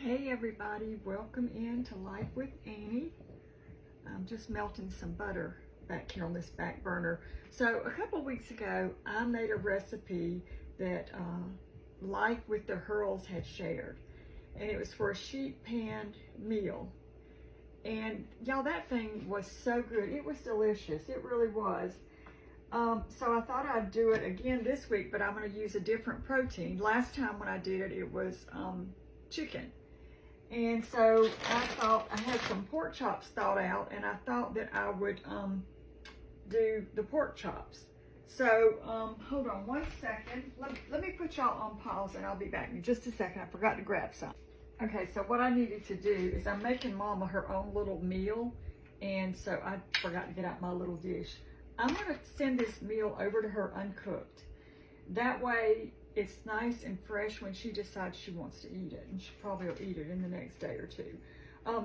Hey everybody, welcome into Life with Annie. I'm just melting some butter back here on this back burner. So a couple weeks ago, I made a recipe that Life with the Hurls had shared. And it was for a sheet pan meal. And y'all, that thing was so good. It was delicious. It really was. So I thought I'd do it again this week, but I'm going to use a different protein. Last time when I did it, it was chicken. And so I thought I had some pork chops thawed out, and I thought that I would do the pork chops. So hold on one second. Let me put y'all on pause, and I'll be back in just a second. I forgot to grab some. Okay, so what I needed to do is I'm making Mama her own little meal, and so I forgot to get out my little dish. I'm going to send this meal over to her uncooked. That way it's nice and fresh when she decides she wants to eat it, and she probably will eat it in the next day or two.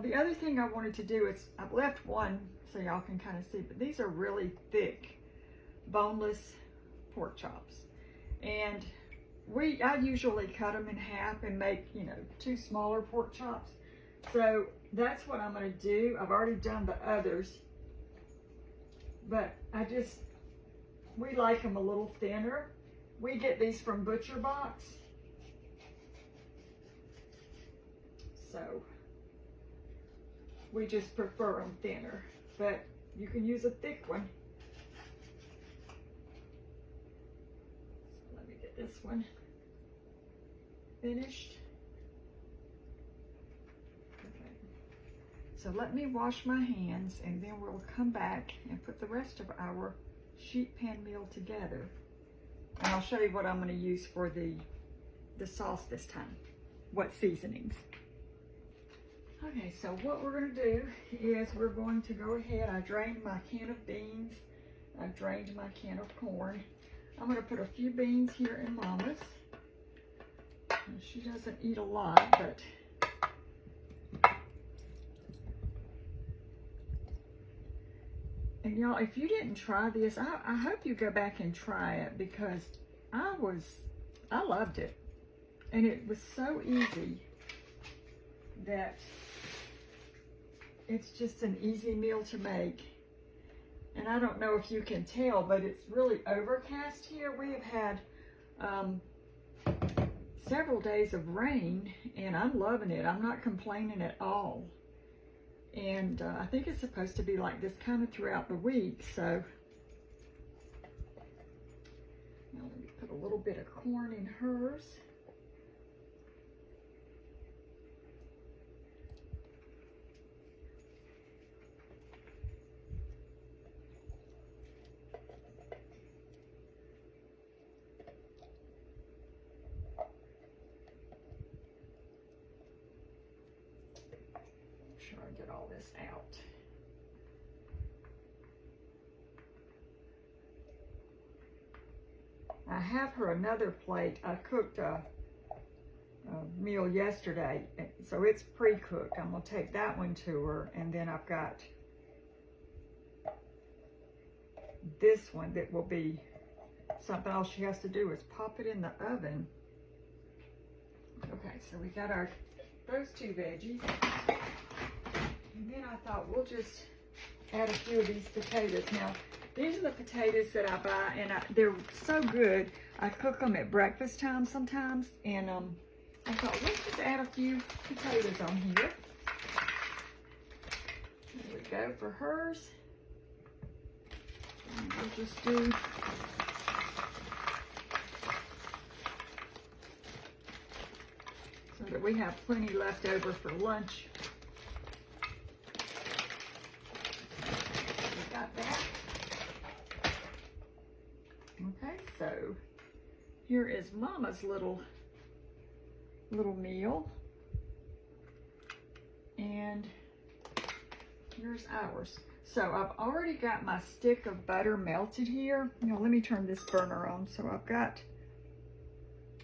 The other thing I wanted to do is I've left one so y'all can kind of see, but these are really thick, boneless pork chops. And I usually cut them in half and make, two smaller pork chops. So that's what I'm going to do. I've already done the others, but we like them a little thinner. We get these from Butcher Box. So we just prefer them thinner, but you can use a thick one. So let me get this one finished. Okay. So let me wash my hands, and then we'll come back and put the rest of our sheet pan meal together. And I'll show you what I'm going to use for the sauce this time, what seasonings. Okay, so what we're going to do is we're going to go ahead. I drained my can of beans. I drained my can of corn. I'm going to put a few beans here in Mama's. And she doesn't eat a lot, but and y'all, if you didn't try this, I hope you go back and try it, because I loved it. And it was so easy that it's just an easy meal to make. And I don't know if you can tell, but it's really overcast here. We have had several days of rain, and I'm loving it. I'm not complaining at all. And I think it's supposed to be like this kind of throughout the week. So now let me put a little bit of corn in hers. Make sure I get all this out. I have her another plate. I cooked a meal yesterday, so it's pre-cooked. I'm going to take that one to her, and then I've got this one that will be something all she has to do is pop it in the oven. Okay, so we got those two veggies. And then I thought we'll just add a few of these potatoes. Now, these are the potatoes that I buy, and they're so good. I cook them at breakfast time sometimes, and I thought, let's just add a few potatoes on here. There we go for hers. And we'll just do so that we have plenty left over for lunch. We got that. Okay, so here is Mama's little meal, and here's ours. So I've already got my stick of butter melted here. Let me turn this burner on. So I've got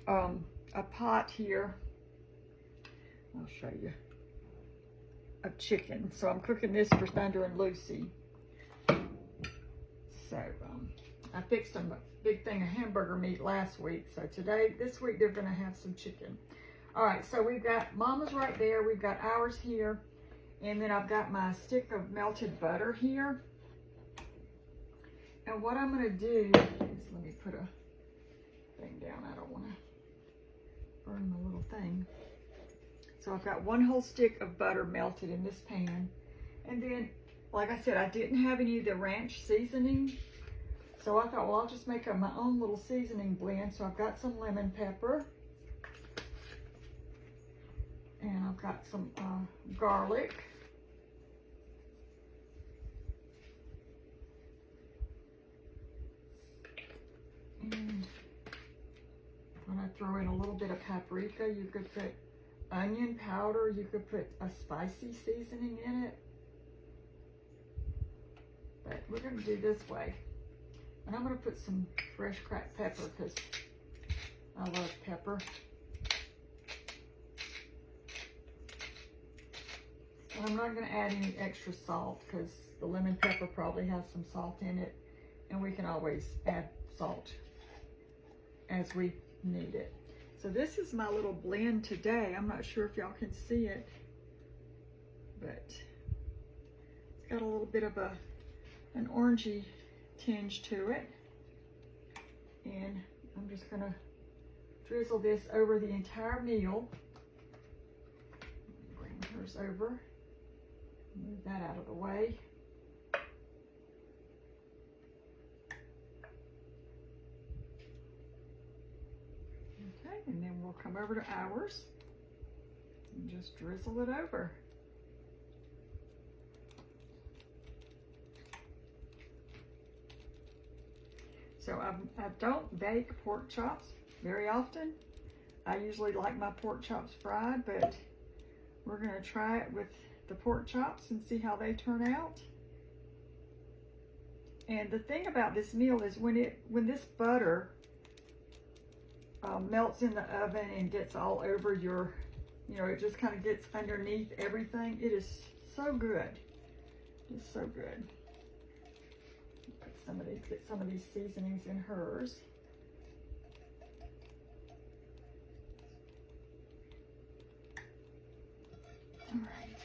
a pot here. I'll show you, of chicken. So I'm cooking this for Thunder and Lucy. So I fixed them a big thing of hamburger meat last week. So this week they're gonna have some chicken. All right, so we've got Mama's right there. We've got ours here. And then I've got my stick of melted butter here. And what I'm gonna do is, let me put a thing down. I don't wanna burn my little thing. So I've got one whole stick of butter melted in this pan. And then, like I said, I didn't have any of the ranch seasoning. So I thought, well, I'll just make my own little seasoning blend. So I've got some lemon pepper. And I've got some garlic. And when I throw in a little bit of paprika, you could put onion powder. You could put a spicy seasoning in it. But we're going to do this way. And I'm going to put some fresh cracked pepper because I love pepper. And I'm not going to add any extra salt because the lemon pepper probably has some salt in it. And we can always add salt as we need it. So this is my little blend today. I'm not sure if y'all can see it, but it's got a little bit of an orangey tinge to it. And I'm just gonna drizzle this over the entire meal. Bring hers over. Move that out of the way. Okay, and then we'll come over to ours and just drizzle it over. So I don't bake pork chops very often. I usually like my pork chops fried, but we're gonna try it with the pork chops and see how they turn out. And the thing about this meal is when this butter melts in the oven and gets all over your, it just kind of gets underneath everything. It is so good. It's so good. Get some of these seasonings in hers. All right.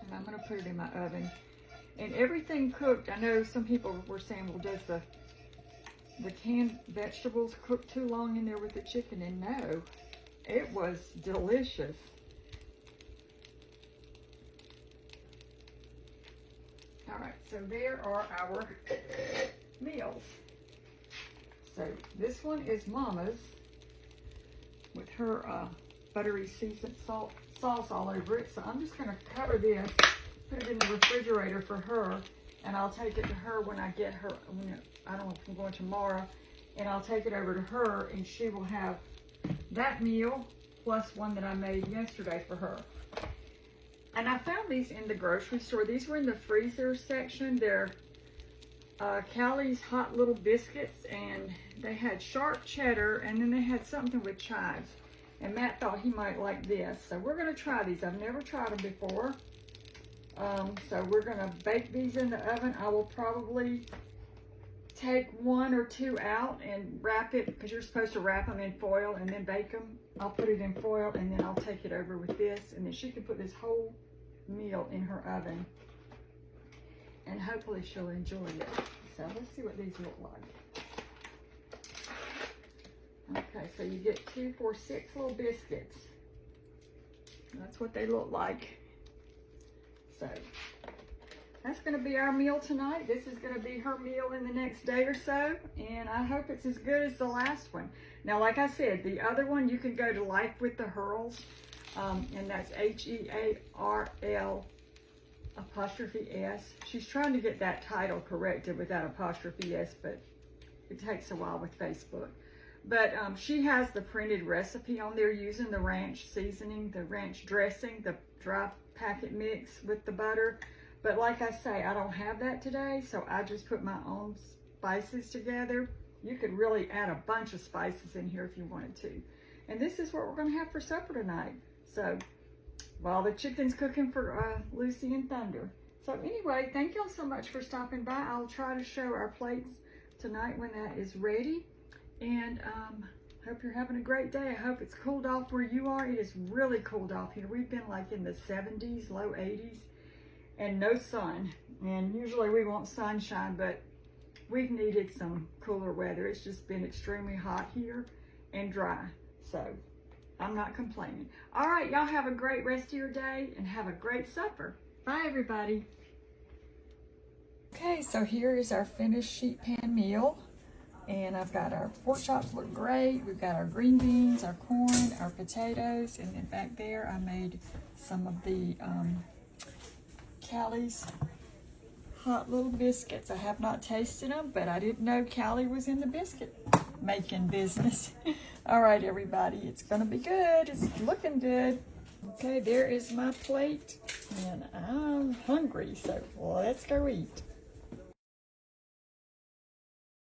And I'm going to put it in my oven. And everything cooked, I know some people were saying, well, does the canned vegetables cook too long in there with the chicken? And no, it was delicious. All right, so there are our meals. So this one is Mama's with her buttery seasoned sauce all over it. So I'm just gonna cover this, put it in the refrigerator for her, and I'll take it to her when I get her, I don't know if I'm going tomorrow, and I'll take it over to her and she will have that meal plus one that I made yesterday for her. And I found these in the grocery store. These were in the freezer section. They're Callie's Hot Little Biscuits, and they had sharp cheddar, and then they had something with chives. And Matt thought he might like this. So we're gonna try these. I've never tried them before. So we're gonna bake these in the oven. I will probably take one or two out and wrap it, because you're supposed to wrap them in foil and then bake them. I'll put it in foil and then I'll take it over with this, and then she can put this whole meal in her oven, and hopefully she'll enjoy it. So let's see what these look like. Okay, so you get 2, 4, 6 little biscuits. That's what they look like. So that's going to be our meal tonight. This is going to be her meal in the next day or so, and I hope it's as good as the last one. Now, like I said, the other one, you can go to Life with the Hearls, and that's HEARL''S. She's trying to get that title corrected without apostrophe S, but it takes a while with Facebook. But she has the printed recipe on there using the ranch seasoning, the ranch dressing, the dry packet mix with the butter. But like I say, I don't have that today, so I just put my own spices together. You could really add a bunch of spices in here if you wanted to. And this is what we're going to have for supper tonight. So while the chicken's cooking for Lucy and Thunder. So anyway, thank y'all so much for stopping by. I'll try to show our plates tonight when that is ready. And hope you're having a great day. I hope it's cooled off where you are. It is really cooled off here. We've been like in the 70s, low 80s, and no sun. And usually we want sunshine, but we've needed some cooler weather. It's just been extremely hot here and dry. So I'm not complaining. All right, y'all have a great rest of your day and have a great supper. Bye, everybody. Okay, so here is our finished sheet pan meal. And I've got our pork chops look great. We've got our green beans, our corn, our potatoes, and then back there I made some of the Callie's hot little biscuits. I have not tasted them, but I didn't know Callie was in the biscuit making business. All right, everybody, it's gonna be good. It's looking good. Okay, there is my plate, and I'm hungry, so let's go eat.